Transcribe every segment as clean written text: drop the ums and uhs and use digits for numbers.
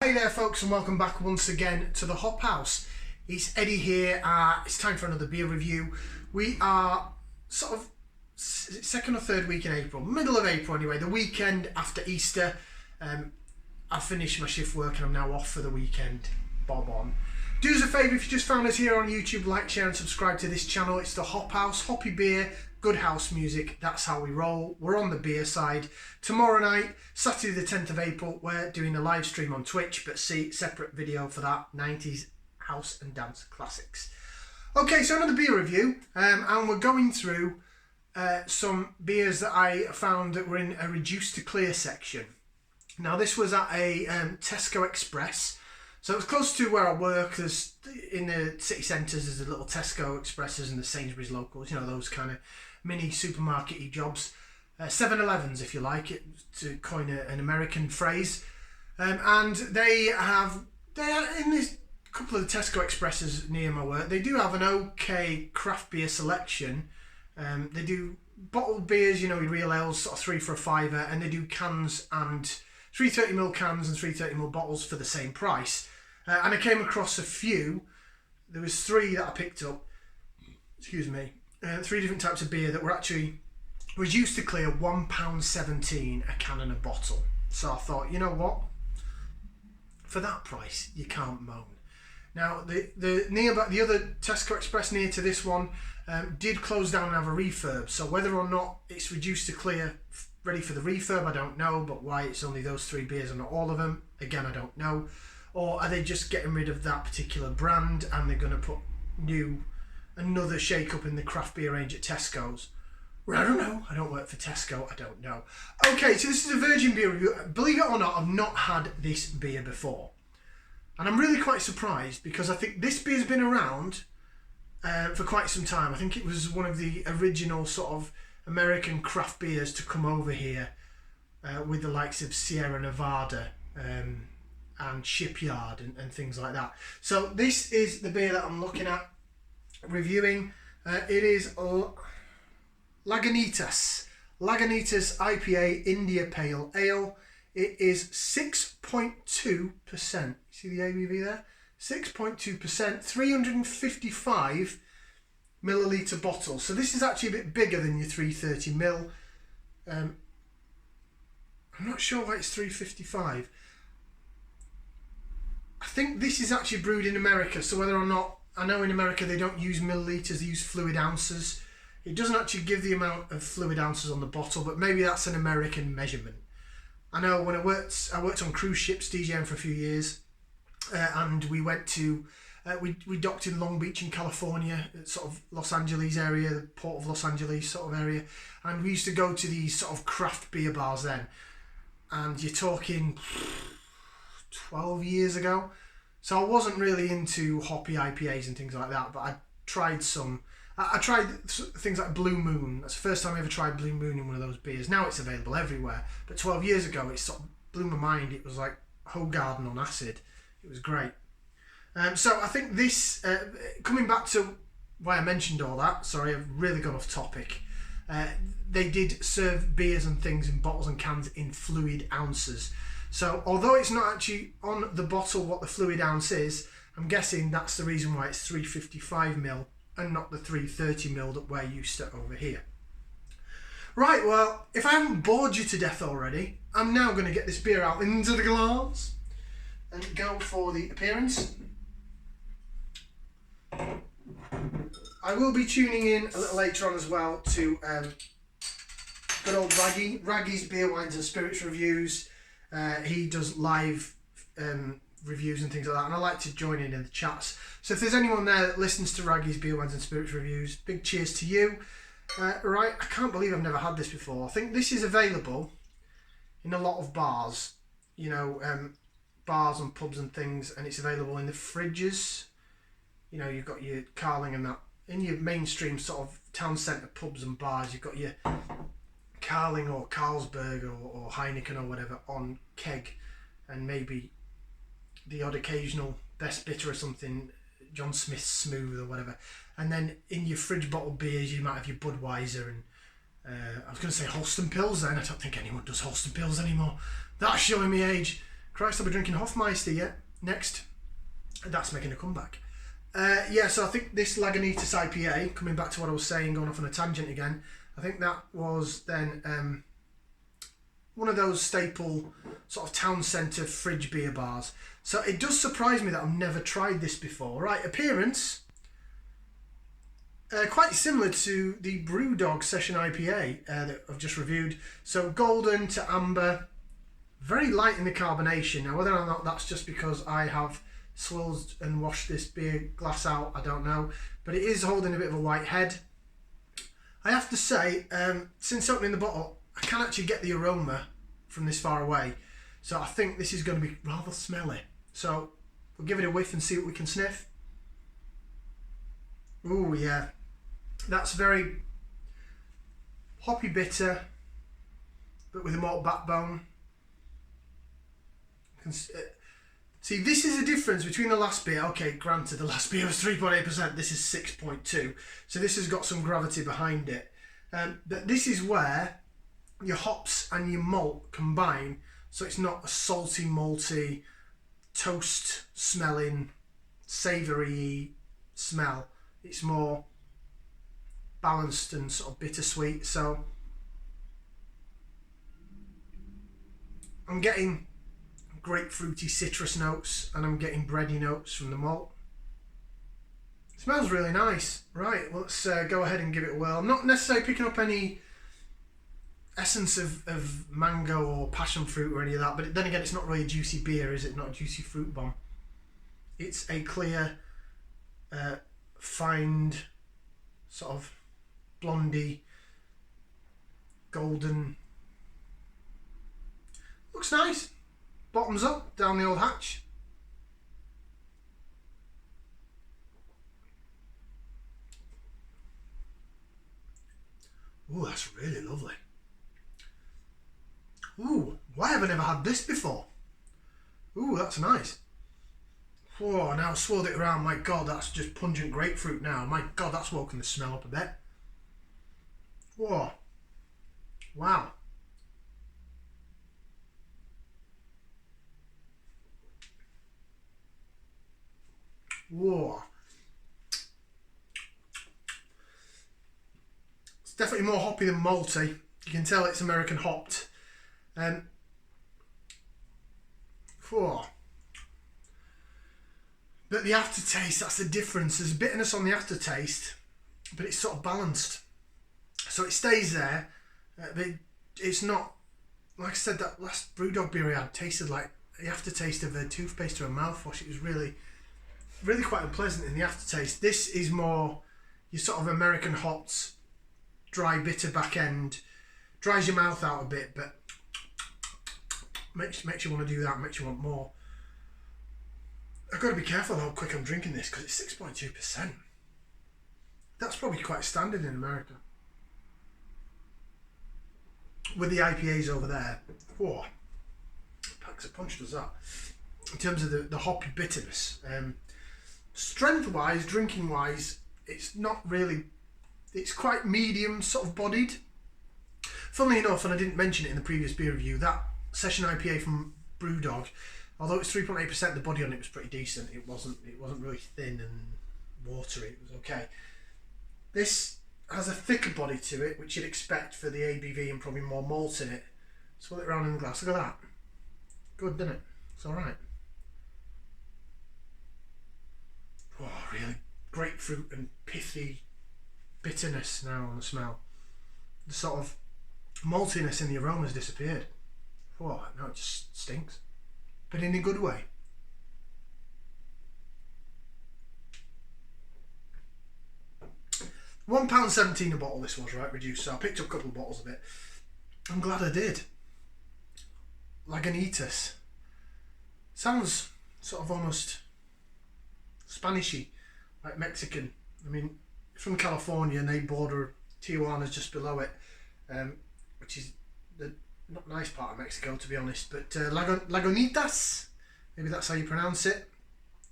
Hey there folks, and welcome back once again to the Hop House. It's Eddie here. It's time for another beer review. We are sort of second or third week in April, middle of April anyway, the weekend after Easter. I finished my shift work and I'm now off for the weekend. Bob on. Do us a favour if you just found us here on YouTube, like, share and subscribe to this channel. It's the Hop House, hoppy beer, good house music, that's how we roll. We're on the beer side. Tomorrow night, Saturday the 10th of April, we're doing a live stream on Twitch, but separate video for that, 90s house and dance classics. Okay, so another beer review, and we're going through some beers that I found that were in a reduced to clear section. Now this was at a Tesco Express. So it's close to where I work. There's in the city centres. There's the little Tesco Expresses and the Sainsbury's locals. You know, those kind of mini supermarket-y jobs. 7-Elevens, if you like it, to coin an American phrase. And they are in this couple of the Tesco Expresses near my work. They do have an okay craft beer selection. They do bottled beers, you know, real ales, sort of 3 for a £5, and they do cans and 330ml cans and 330ml bottles for the same price. And I came across a few. There was 3 that I picked up. Excuse me. 3 different types of beer that were actually reduced to clear £1.17 a can and a bottle. So I thought, you know what? For that price, you can't moan. Now the other Tesco Express near to this one did close down and have a refurb. So whether or not it's reduced to clear, ready for the refurb, I don't know. But why it's only those 3 beers and not all of them, again, I don't know. Or are they just getting rid of that particular brand and they're going to put another shake up in the craft beer range at Tesco's? Well, I don't know. I don't work for Tesco. I don't know. Okay, so this is a virgin beer review. Believe it or not, I've not had this beer before. And I'm really quite surprised because I think this beer's been around for quite some time. I think it was one of the original sort of American craft beers to come over here with the likes of Sierra Nevada and Shipyard and things like that. So this is the beer that I'm looking at reviewing. It is Lagunitas IPA India Pale Ale. It is 6.2%. See the ABV there? 6.2%, 355 milliliter bottle. So this is actually a bit bigger than your 330ml. I'm not sure why it's 355. I think this is actually brewed in America, so whether or not, I know in America they don't use milliliters, they use fluid ounces. It doesn't actually give the amount of fluid ounces on the bottle, but maybe that's an American measurement. I know when I worked on cruise ships, DJing for a few years, and we went to, we docked in Long Beach in California, sort of Los Angeles area, the port of Los Angeles sort of area, and we used to go to these sort of craft beer bars then, and you're talking 12 years ago. So I wasn't really into hoppy IPAs and things like that, but I tried some. I tried things like Blue Moon. That's the first time I ever tried Blue Moon in one of those beers. Now it's available everywhere, but 12 years ago it sort of blew my mind. It was like Hoegaarden on acid. It was great. So I think this, coming back to why I mentioned all that, sorry, I've really gone off topic. They did serve beers and things in bottles and cans in fluid ounces. So although it's not actually on the bottle what the fluid ounce is, I'm guessing that's the reason why it's 355ml and not the 330ml that we're used to over here. Right, well, if I haven't bored you to death already, I'm now going to get this beer out into the glass and go for the appearance. I will be tuning in a little later on as well to good old Raggy. Raggy's Beer, Wines and Spirits reviews. He does live reviews and things like that, and I like to join in the chats. So if there's anyone there that listens to Raggy's Beer, Wines and Spirits reviews, big cheers to you. Right, I can't believe I've never had this before. I think this is available in a lot of bars, you know, bars and pubs and things, and it's available in the fridges. You know, you've got your Carling and that. In your mainstream sort of town centre pubs and bars, you've got your Carling or Carlsberg or Heineken or whatever on keg, and maybe the odd occasional Best Bitter or something, John Smith's Smooth or whatever. And then in your fridge bottled beers, you might have your Budweiser and I was going to say Holsten Pils then. I don't think anyone does Holsten Pils anymore. That's showing me age. Christ, I'll be drinking Hofmeister yet. Next. That's making a comeback. Yeah, so I think this Lagunitas IPA, coming back to what I was saying, going off on a tangent again, I think that was then one of those staple sort of town centre fridge beer bars. So it does surprise me that I've never tried this before. Right, appearance, quite similar to the Brewdog Session IPA that I've just reviewed. So golden to amber, very light in the carbonation. Now whether or not that's just because I have swilled and washed this beer glass out, I don't know, but it is holding a bit of a white head. I have to say, since opening the bottle, I can actually get the aroma from this far away, so I think this is going to be rather smelly. So we'll give it a whiff and see what we can sniff. Ooh, yeah, that's very hoppy bitter, but with a malt backbone. See, this is a difference between the last beer. Okay, granted, the last beer was 3.8%. This is 6.2%. So this has got some gravity behind it. But this is where your hops and your malt combine. So it's not a salty, malty, toast smelling, savoury smell. It's more balanced and sort of bittersweet. So I'm getting grapefruity citrus notes, and I'm getting bready notes from the malt. It smells really nice. Right, well, let's go ahead and give it a whirl. I'm not necessarily picking up any essence of mango or passion fruit or any of that, but then again, it's not really a juicy beer, is it? Not a juicy fruit bomb. It's a clear, fine, sort of blondie, golden. Looks nice. Bottoms up, down the old hatch. Ooh, that's really lovely. Ooh, why have I never had this before? Ooh, that's nice. Whoa, now I've swirled it around. My God, that's just pungent grapefruit now. My God, that's woken the smell up a bit. Whoa. Wow. Whoa. It's definitely more hoppy than malty. You can tell it's American hopped. Whoa. But the aftertaste, that's the difference. There's a bitterness on the aftertaste, but it's sort of balanced. So it stays there, but it's not, like I said, that last Brewdog beer I had tasted like the aftertaste of a toothpaste or a mouthwash. It was really quite unpleasant in the aftertaste. This is more your sort of American hops, dry, bitter back end. Dries your mouth out a bit, but makes you want to do that, makes you want more. I've got to be careful how quick I'm drinking this because it's 6.2%. That's probably quite standard in America. With the IPAs over there, whoa, packs a punch, does that. In terms of the hoppy bitterness. Strength-wise, drinking-wise, it's not really, it's quite medium sort of bodied. Funnily enough, and I didn't mention it in the previous beer review, that Session IPA from Brewdog, although it's 3.8%, the body on it was pretty decent. It wasn't really thin and watery, it was okay. This has a thicker body to it, which you'd expect for the ABV and probably more malt in it. Swirl it around in the glass, look at that. Good, doesn't it? It's alright. Oh, really grapefruit and pithy bitterness now on the smell. The sort of maltiness in the aroma has disappeared. Oh, no, it just stinks. But in a good way. £1.17 a bottle this was, right, reduced. So I picked up a couple of bottles of it. I'm glad I did. Lagunitas. Sounds sort of almost Spanishy, like Mexican. I mean, from California, and they border Tijuana's just below it, which is the not nice part of Mexico, to be honest. But Lagunitas, maybe that's how you pronounce it.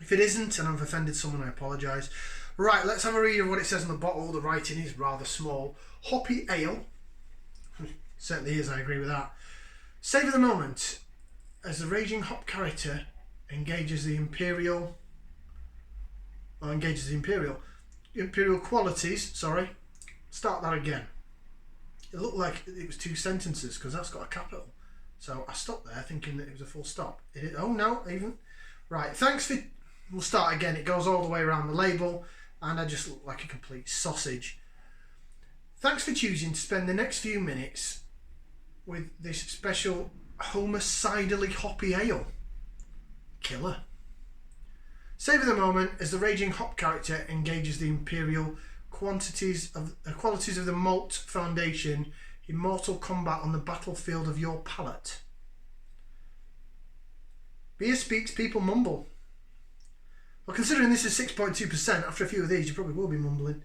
If it isn't, and I've offended someone, I apologise. Right, let's have a read of what it says on the bottle. The writing is rather small. Hoppy ale. Certainly is, I agree with that. Savour the moment. as the raging hop character engages the imperial qualities, sorry, start that again. It looked like it was 2 sentences because that's got a capital. So I stopped there thinking that it was a full stop. Oh no, even. Right, thanks for, we'll start again. It goes all the way around the label and I just look like a complete sausage. Thanks for choosing to spend the next few minutes with this special homicidally hoppy ale. Killer. Savour the moment as the raging hop character engages the imperial qualities of the malt foundation in mortal combat on the battlefield of your palate. Beer speaks, people mumble. Well, considering this is 6.2%, after a few of these you probably will be mumbling.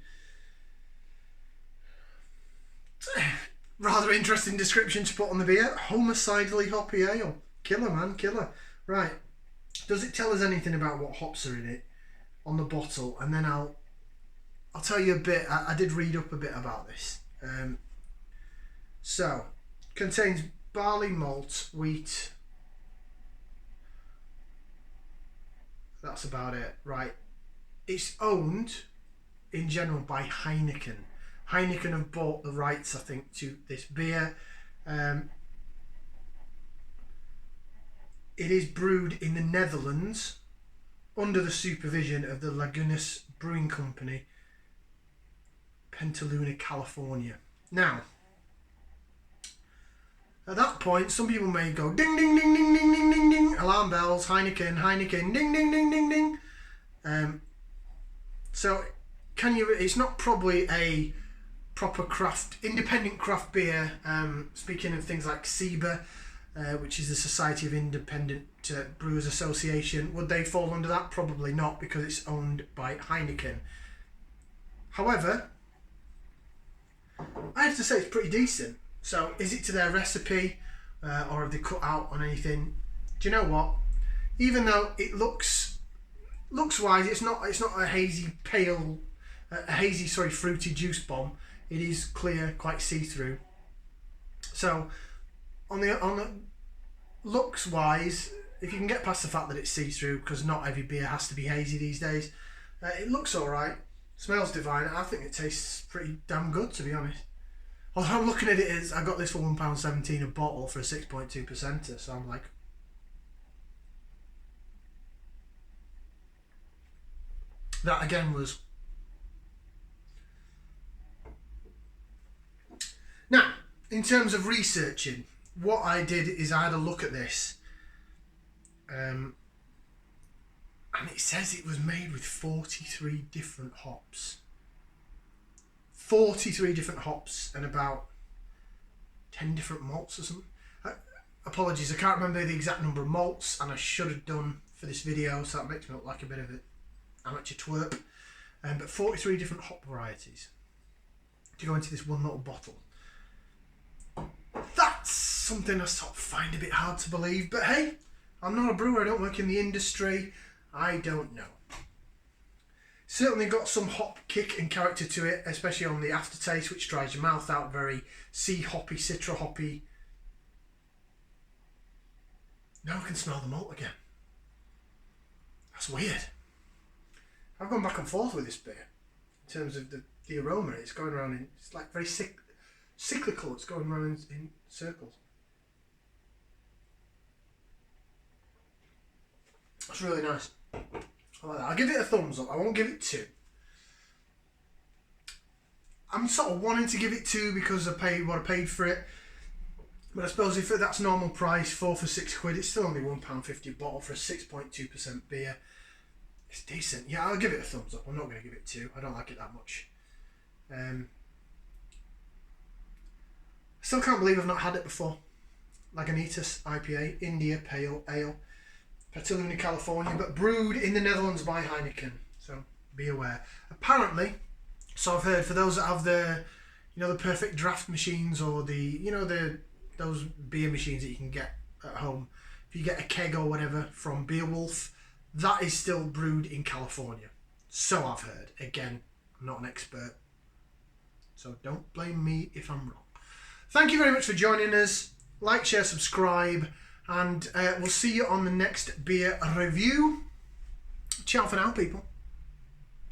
Rather interesting description to put on the beer. Homicidally hoppy ale. Killer, man, killer. Right. Does it tell us anything about what hops are in it on the bottle? And then I'll tell you a bit. I did read up a bit about this. So, contains barley malt, wheat. That's about it. Right. It's owned in general by Heineken. Heineken have bought the rights, I think, to this beer. It is brewed in the Netherlands under the supervision of the Lagunitas Brewing Company, Petaluma, California. Now, at that point, some people may go ding, ding, ding, ding, ding, ding, ding, ding, alarm bells, Heineken, ding, ding, ding, ding, ding. So, it's not probably a proper independent craft beer. Speaking of things like SIBA, which is the Society of Independent Brewers Association, would they fall under that? Probably not, because it's owned by Heineken. However, I have to say it's pretty decent. So, is it to their recipe, or have they cut out on anything? Do you know what? Even though it looks wise, it's not a hazy fruity juice bomb. It is clear, quite see-through. So, on the looks wise, if you can get past the fact that it's see-through, because not every beer has to be hazy these days, it looks alright. Smells divine. I think it tastes pretty damn good, to be honest. Although I'm looking at it as I got this for £1.17 a bottle for a 6.2%, so I'm like, that again was. Now, in terms of researching, what I did is I had a look at this, and it says it was made with 43 different hops. 43 different hops and about 10 different malts or something. Apologies, I can't remember the exact number of malts, and I should have done for this video, so that makes me look like a bit of an amateur twerp. But 43 different hop varieties to go into this one little bottle. That's something I sort of find a bit hard to believe, but hey, I'm not a brewer, I don't work in the industry, I don't know. Certainly got some hop kick and character to it, especially on the aftertaste, which dries your mouth out, very sea hoppy, citra hoppy. Now I can smell the malt again. That's weird. I've gone back and forth with this beer in terms of the aroma. It's going around it's like very cyclical. It's going around in circles. That's really nice. I like that. I'll give it a thumbs up. I won't give it 2. I'm sort of wanting to give it 2 because I paid what I paid for it. But I suppose if that's normal price, 4 for £6, it's still only £1.50 a bottle for a 6.2% beer. It's decent. Yeah, I'll give it a thumbs up. I'm not going to give it 2. I don't like it that much. I still can't believe I've not had it before. Lagunitas IPA, India Pale Ale. Petaluma, California, but brewed in the Netherlands by Heineken. So be aware. Apparently, so I've heard, for those that have the perfect draft machines, or those beer machines that you can get at home, if you get a keg or whatever from Beerwolf, that is still brewed in California. So I've heard. Again, I'm not an expert, so don't blame me if I'm wrong. Thank you very much for joining us. Like, share, subscribe. And we'll see you on the next beer review. Ciao for now, people.